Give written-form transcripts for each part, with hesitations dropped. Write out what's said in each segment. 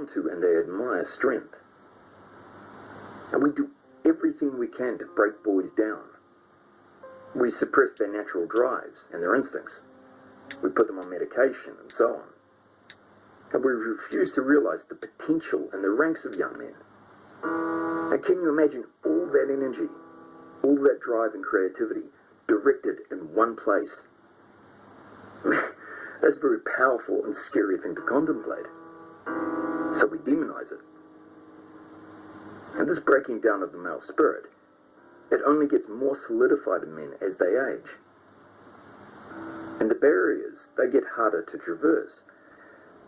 onto and they admire strength. And we do everything we can to break boys down. We suppress their natural drives and their instincts. We put them on medication and so on. And we refuse to realize the potential in the ranks of young men. And can you imagine all that energy, all that drive and creativity directed in one place? That's a very powerful and scary thing to contemplate. So we demonize it. And this breaking down of the male spirit, it only gets more solidified in men as they age. And the barriers, they get harder to traverse.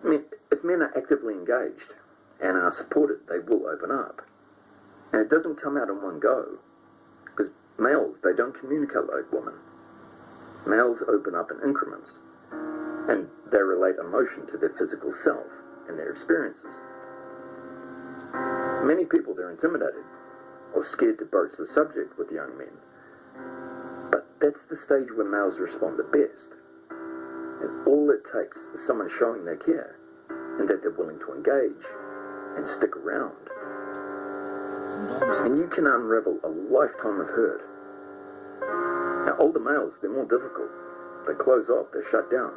I mean, if men are actively engaged and are supported, they will open up. And it doesn't come out in one go, because males, they don't communicate like women. Males open up in increments, and they relate emotion to their physical self and their experiences. Many people, they're intimidated or scared to broach the subject with young men. But that's the stage where males respond the best. And all it takes is someone showing they care and that they're willing to engage and stick around. And you can unravel a lifetime of hurt. Now, older males, they're more difficult. They close off, they shut down,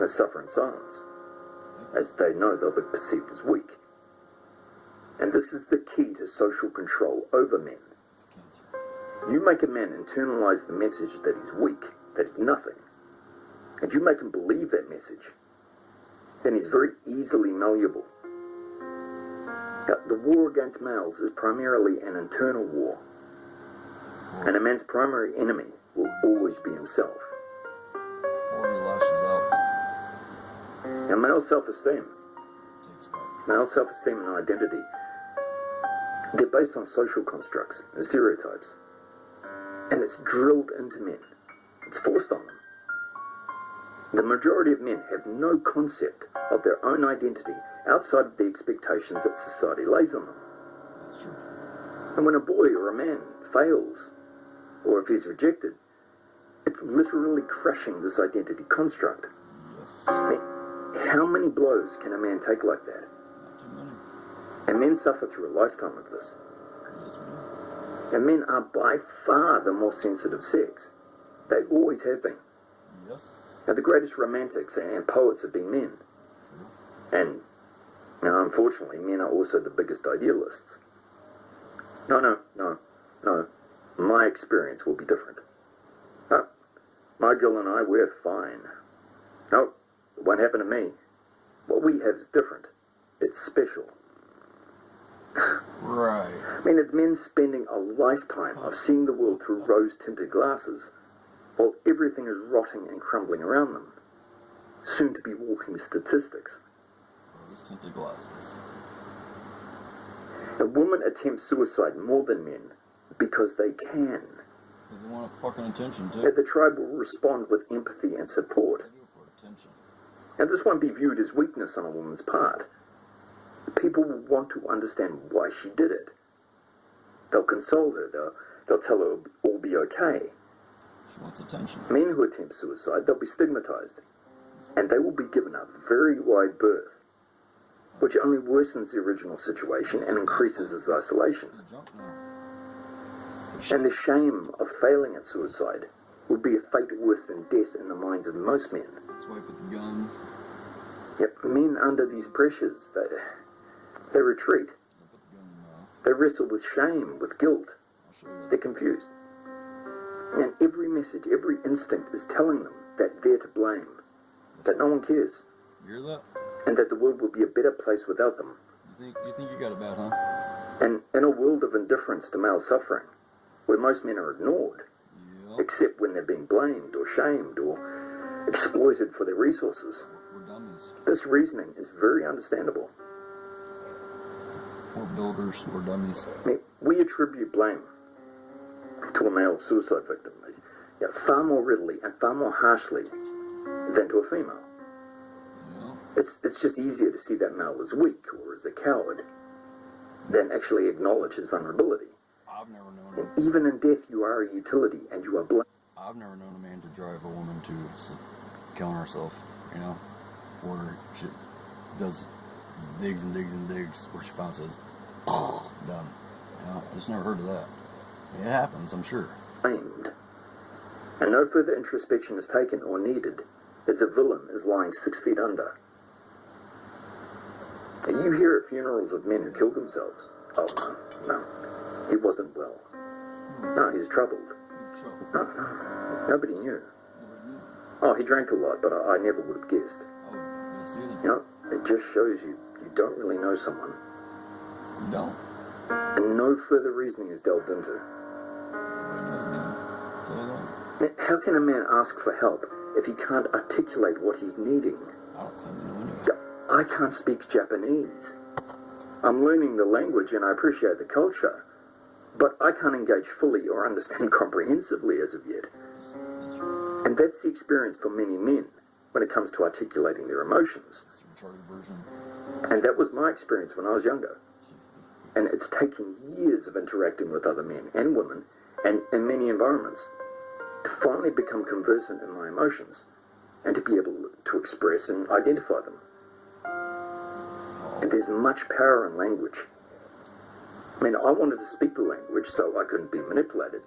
they suffer in silence, as they know they'll be perceived as weak. And this is the key to social control over men. You make a man internalize the message that he's weak, that he's nothing, and you make him believe that message, then he's very easily malleable. Now, the war against males is primarily an internal war, and a man's primary enemy will always be himself. Or he lashes out. Now, male self-esteem and identity, they're based on social constructs and stereotypes. And it's drilled into men. It's forced on them. The majority of men have no concept of their own identity outside of the expectations that society lays on them. That's true. And when a boy or a man fails, or if he's rejected, it's literally crushing this identity construct. Yes. How many blows can a man take like that? Not too many. And men suffer through a lifetime of this. Yes, we do. And men are by far the more sensitive sex. They always have been. Yes. Now, the greatest romantics and poets have been men. True. And, now, unfortunately, men are also the biggest idealists. No. My experience will be different. No, my girl and I, we're fine. No, it won't happen to me. What we have is different. It's special. Right. I mean, it's men spending a lifetime of seeing the world through rose-tinted glasses, while everything is rotting and crumbling around them. Soon to be walking statistics. Rose-tinted glasses. A woman attempts suicide more than men because they can. Because they want fucking attention, too. And the tribe will respond with empathy and support. They do it for attention. And this won't be viewed as weakness on a woman's part. People will want to understand why she did it. They'll console her. They'll tell her it'll all be okay. She wants attention. Men who attempt suicide, they'll be stigmatized. And they will be given a very wide berth, which only worsens the original situation and increases his isolation. And the shame of failing at suicide would be a fate worse than death in the minds of most men. That's why I put the gun. Yet men under these pressures, they retreat. I put the gun in my mouth. They wrestle with shame, with guilt. I'll show you. They're confused. And every message, every instinct is telling them that they're to blame, that no one cares, You hear that? and that the world will be a better place without them. You think you got it bad, huh? And in a world of indifference to male suffering, where most men are ignored, Yep. except when they're being blamed or shamed or exploited for their resources, We're dummies. this reasoning is very understandable. We're builders. We're dummies. I mean, we attribute blame to a male suicide victim far more readily and far more harshly than to a female. Yeah. It's just easier to see that male as weak or as a coward than actually acknowledge his vulnerability. I've never known And even in death, you are a utility and you are blamed. I've never known a man to drive a woman to killing herself, you know, or she does Digs and digs and digs where she finally says, "Oh, done." I just never heard of that. It happens, I'm sure. Aimed. And no further introspection is taken or needed, as the villain is lying 6 feet under. You hear at funerals of men who killed themselves. Oh, no. He wasn't well. No, he was troubled. No. Nobody knew. Oh, he drank a lot, but I never would have guessed. It just shows you don't really know someone. You don't? And no further reasoning is delved into. How can a man ask for help if he can't articulate what he's needing? I can't speak Japanese. I'm learning the language and I appreciate the culture, but I can't engage fully or understand comprehensively as of yet. And that's the experience for many men when it comes to articulating their emotions. And that was my experience when I was younger. And it's taken years of interacting with other men and women and in many environments to finally become conversant in my emotions and to be able to express and identify them. And there's much power in language. I mean, I wanted to speak the language so I couldn't be manipulated.